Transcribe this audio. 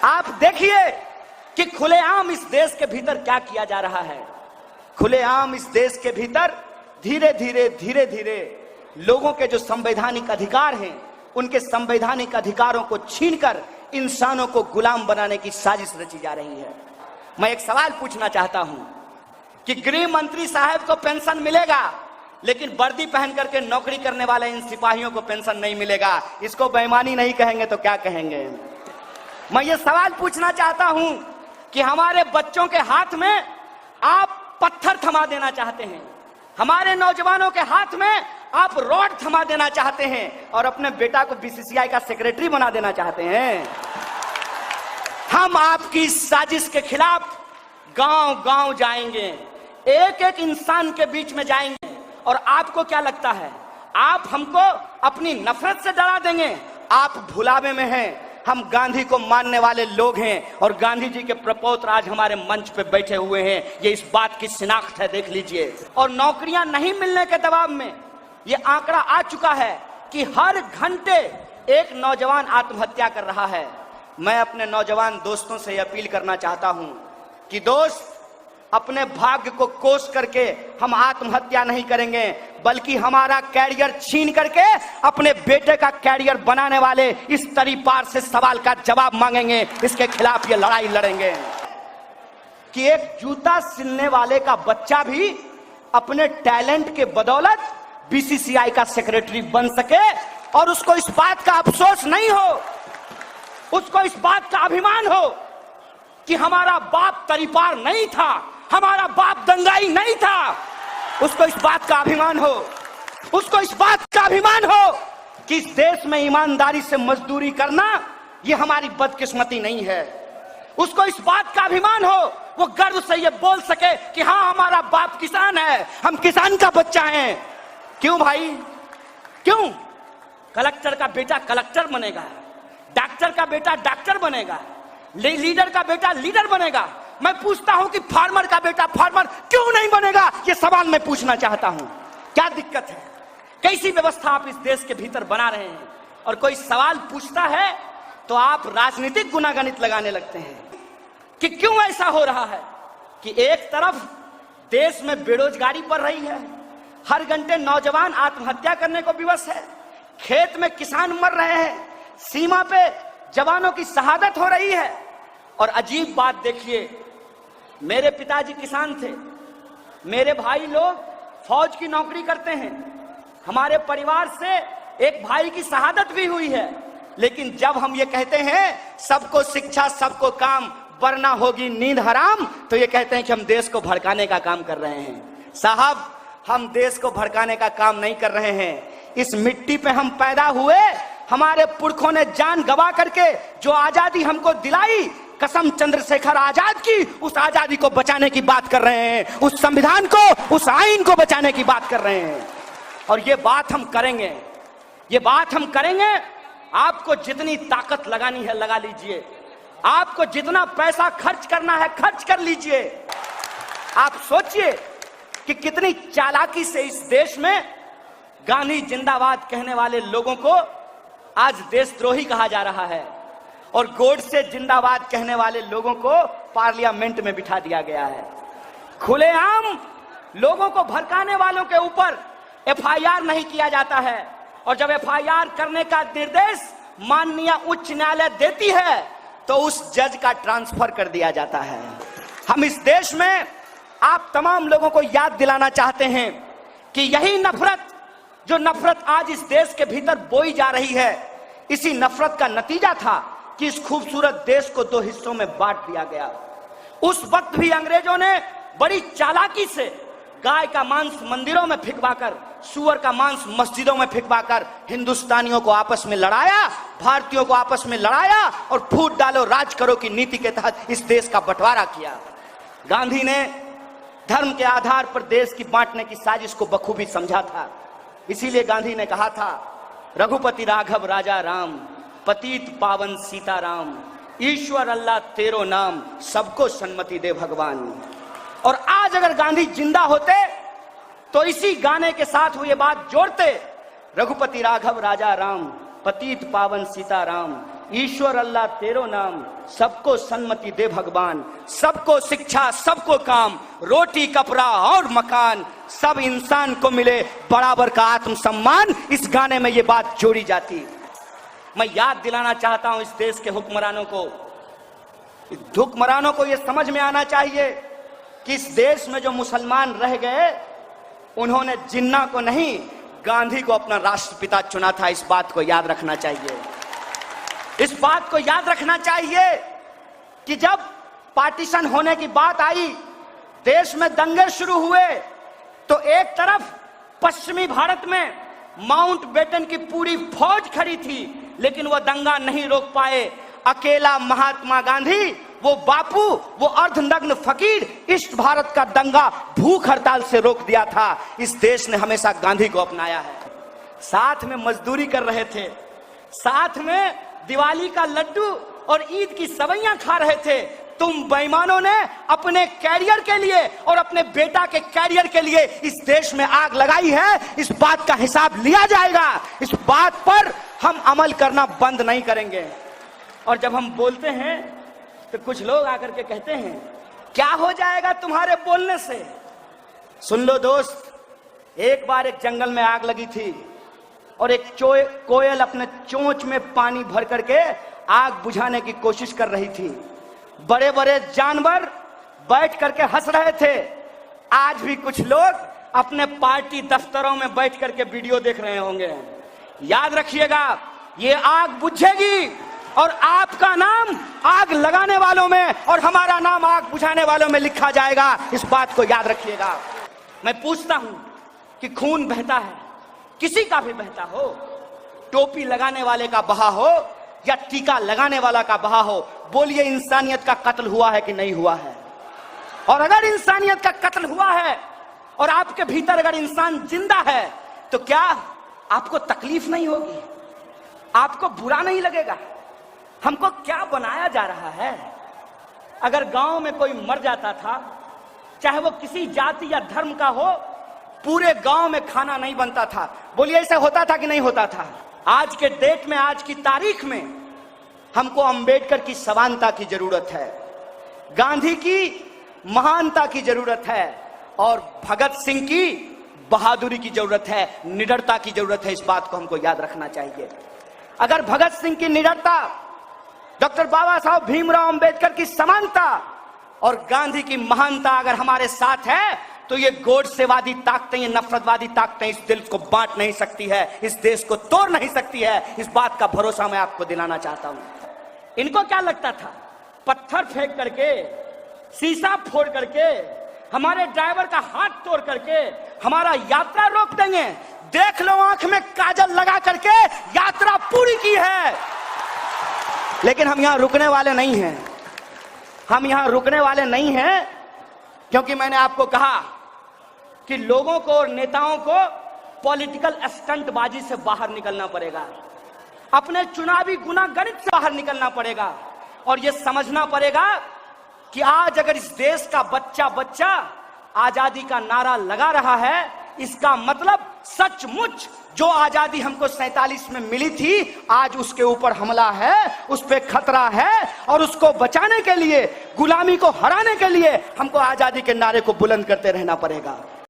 आप देखिए कि खुलेआम इस देश के भीतर क्या किया जा रहा है। खुलेआम इस देश के भीतर धीरे धीरे लोगों के जो संवैधानिक अधिकार हैं, उनके संवैधानिक अधिकारों को छीनकर इंसानों को गुलाम बनाने की साजिश रची जा रही है। मैं एक सवाल पूछना चाहता हूं कि गृह मंत्री साहब को पेंशन मिलेगा, लेकिन वर्दी पहन करके नौकरी करने वाले इन सिपाहियों को पेंशन नहीं मिलेगा। इसको बेईमानी नहीं कहेंगे तो क्या कहेंगे? मैं ये सवाल पूछना चाहता हूं कि हमारे बच्चों के हाथ में आप पत्थर थमा देना चाहते हैं, हमारे नौजवानों के हाथ में आप रॉड थमा देना चाहते हैं और अपने बेटा को बीसीसीआई का सेक्रेटरी बना देना चाहते हैं। हम आपकी साजिश के खिलाफ गांव-गांव जाएंगे, एक एक इंसान के बीच में जाएंगे। और आपको क्या लगता है, आप हमको अपनी नफरत से डरा देंगे? आप भुलावे में हैं। हम गांधी को मानने वाले लोग हैं और गांधी जी के प्रपौत्र आज हमारे मंच पे बैठे हुए हैं। ये इस बात की शिनाख्त है, देख लीजिए। और नौकरियां नहीं मिलने के दबाव में ये आंकड़ा आ चुका है कि हर घंटे एक नौजवान आत्महत्या कर रहा है। मैं अपने नौजवान दोस्तों से अपील करना चाहता हूं कि दोस्त, अपने भाग्य को कोस करके हम आत्महत्या नहीं करेंगे, बल्कि हमारा कैरियर छीन करके अपने बेटे का कैरियर बनाने वाले इस तरीपार से सवाल का जवाब मांगेंगे। इसके खिलाफ ये लड़ाई लड़ेंगे कि एक जूता सिलने वाले का बच्चा भी अपने टैलेंट के बदौलत बीसीसीआई का सेक्रेटरी बन सके और उसको इस बात का अफसोस नहीं हो, उसको इस बात का अभिमान हो कि हमारा बाप तरीपार नहीं था, हमारा बाप दंगाई नहीं था। उसको इस बात का अभिमान हो, उसको इस बात का अभिमान हो कि इस देश में ईमानदारी से मजदूरी करना ये हमारी बदकिस्मती नहीं है। उसको इस बात का अभिमान हो, वो गर्व से ये बोल सके कि हाँ, हमारा बाप किसान है, हम किसान का बच्चा है। क्यों भाई, क्यों? कलेक्टर का बेटा कलेक्टर बनेगा, डॉक्टर का बेटा डॉक्टर बनेगा, लीडर का बेटा लीडर बनेगा। मैं पूछता हूं कि फार्मर का बेटा फार्मर क्यों नहीं बनेगा? ये सवाल मैं पूछना चाहता हूं। क्या दिक्कत है? कैसी व्यवस्था आप इस देश के भीतर बना रहे हैं? और कोई सवाल पूछता है तो आप राजनीतिक गुनागणित लगाने लगते हैं कि क्यों ऐसा हो रहा है कि एक तरफ देश में बेरोजगारी बढ़ रही है, हर घंटे नौजवान आत्महत्या करने को विवश है, खेत में किसान मर रहे हैं, सीमा पे जवानों की शहादत हो रही है। और अजीब बात देखिए, मेरे पिताजी किसान थे, मेरे भाई लोग फौज की नौकरी करते हैं, हमारे परिवार से एक भाई की शहादत भी हुई है। लेकिन जब हम ये कहते हैं सबको शिक्षा सबको काम वरना होगी नींद हराम, तो ये कहते हैं कि हम देश को भड़काने का काम कर रहे हैं। साहब, हम देश को भड़काने का काम नहीं कर रहे हैं। इस मिट्टी पे हम पैदा हुए, हमारे पुरखों ने जान गवा करके जो आजादी हमको दिलाई, कसम चंद्रशेखर आजाद की, उस आजादी को बचाने की बात कर रहे हैं, उस संविधान को, उस आईन को बचाने की बात कर रहे हैं। और ये बात हम करेंगे, ये बात हम करेंगे। आपको जितनी ताकत लगानी है लगा लीजिए, आपको जितना पैसा खर्च करना है खर्च कर लीजिए। आप सोचिए कि कितनी चालाकी से इस देश में गांधी जिंदाबाद कहने वाले लोगों को आज देशद्रोही कहा जा रहा है और गोडसे जिंदाबाद कहने वाले लोगों को पार्लियामेंट में बिठा दिया गया है। खुलेआम लोगों को भड़काने वालों के ऊपर एफआईआर नहीं किया जाता है, और जब एफआईआर करने का निर्देश माननीय उच्च न्यायालय देती है तो उस जज का ट्रांसफर कर दिया जाता है। हम इस देश में आप तमाम लोगों को याद दिलाना चाहते हैं कि यही नफरत, जो नफरत आज इस देश के भीतर बोई जा रही है, इसी नफरत का नतीजा था कि इस खूबसूरत देश को दो हिस्सों में बांट दिया गया। उस वक्त भी अंग्रेजों ने बड़ी चालाकी से गाय का मांस मंदिरों में फिकवाकर, सूअर का मांस मस्जिदों में फिकवाकर हिंदुस्तानियों को आपस में लड़ाया, भारतीयों को आपस में लड़ाया और फूट डालो राज करो की नीति के तहत इस देश का बंटवारा किया। गांधी ने धर्म के आधार पर देश की बांटने की साजिश को बखूबी समझा था। इसीलिए गांधी ने कहा था, रघुपति राघव राजा राम, पतित पावन सीताराम, ईश्वर अल्लाह तेरो नाम, सबको सन्मति दे भगवान। और आज अगर गांधी जिंदा होते तो इसी गाने के साथ वो ये बात जोड़ते, रघुपति राघव राजा राम, पतित पावन सीताराम, ईश्वर अल्लाह तेरो नाम, सबको सन्मति दे भगवान, सबको शिक्षा सबको काम, रोटी कपड़ा और मकान, सब इंसान को मिले बराबर का आत्मसम्मान। इस गाने में ये बात जोड़ी जाती। मैं याद दिलाना चाहता हूं इस देश के हुक्मरानों को ये समझ में आना चाहिए कि इस देश में जो मुसलमान रह गए, उन्होंने जिन्ना को नहीं, गांधी को अपना राष्ट्रपिता चुना था। इस बात को याद रखना चाहिए। इस बात को याद रखना चाहिए कि जब पार्टीशन होने की बात आई, देश में दंगे शुरू हुए, तो एक तरफ पश्चिमी भारत में माउंट बेटन की पूरी फौज खड़ी थी, लेकिन वह दंगा नहीं रोक पाए। अकेला महात्मा गांधी, वो बापू, वो अर्धनग्न फकीर, ईस्ट भारत का दंगा भूख हड़ताल से रोक दिया था। इस देश ने हमेशा गांधी को अपनाया है। साथ में मजदूरी कर रहे थे, साथ में दिवाली का लड्डू और ईद की सवैयां खा रहे थे। तुम बेईमानों ने अपने कैरियर के लिए और अपने बेटा के कैरियर के लिए इस देश में आग लगाई है। इस बात का हिसाब लिया जाएगा। इस बात पर हम अमल करना बंद नहीं करेंगे। और जब हम बोलते हैं तो कुछ लोग आकर के कहते हैं, क्या हो जाएगा तुम्हारे बोलने से? सुन लो दोस्त, एक बार एक जंगल में आग लगी थी और एक कोयल अपने चोंच में पानी भर करके आग बुझाने की कोशिश कर रही थी। बड़े बड़े जानवर बैठ करके हंस रहे थे। आज भी कुछ लोग अपने पार्टी दफ्तरों में बैठ करके वीडियो देख रहे होंगे। याद रखिएगा, ये आग बुझेगी और आपका नाम आग लगाने वालों में और हमारा नाम आग बुझाने वालों में लिखा जाएगा। इस बात को याद रखिएगा। मैं पूछता हूं कि खून बहता है, किसी का भी बहता हो, टोपी लगाने वाले का बहा हो या टीका लगाने वाला का बहा हो, बोलिए इंसानियत का कत्ल हुआ है कि नहीं हुआ है? और अगर इंसानियत का कत्ल हुआ है और आपके भीतर अगर इंसान जिंदा है, तो क्या आपको तकलीफ नहीं होगी? आपको बुरा नहीं लगेगा? हमको क्या बनाया जा रहा है? अगर गांव में कोई मर जाता था, चाहे वो किसी जाति या धर्म का हो, पूरे गांव में खाना नहीं बनता था। बोलिए ऐसा होता था कि नहीं होता था? आज के डेट में, आज की तारीख में हमको अंबेडकर की समानता की जरूरत है, गांधी की महानता की जरूरत है और भगत सिंह की बहादुरी की जरूरत है, निडरता की जरूरत है। इस बात को हमको याद रखना चाहिए। अगर भगत सिंह की निडरता, डॉक्टर बाबा साहब भीमराव अंबेडकर की समानता और गांधी की महानता अगर हमारे साथ है, तो ये गोडसेवादी ताकतें, ये नफरतवादी ताकतें इस दिल को बांट नहीं सकती है, इस देश को तोड़ नहीं सकती है। इस बात का भरोसा मैं आपको दिलाना चाहता हूं। इनको क्या लगता था, पत्थर फेंक करके, शीशा फोड़ करके, हमारे ड्राइवर का हाथ तोड़ करके हमारा यात्रा रोक देंगे? देख लो, आंख में काजल लगा करके यात्रा पूरी की है। लेकिन हम यहां रुकने वाले नहीं हैं। हम यहां रुकने वाले नहीं हैं, क्योंकि मैंने आपको कहा कि लोगों को और नेताओं को पॉलिटिकल स्टंटबाजी से बाहर निकलना पड़ेगा, अपने चुनावी गुनागणित से बाहर निकलना पड़ेगा और यह समझना पड़ेगा कि आज अगर इस देश का बच्चा बच्चा आजादी का नारा लगा रहा है, इसका मतलब सचमुच जो आजादी हमको 47 में मिली थी, आज उसके ऊपर हमला है, उस पर खतरा है और उसको बचाने के लिए, गुलामी को हराने के लिए हमको आजादी के नारे को बुलंद करते रहना पड़ेगा।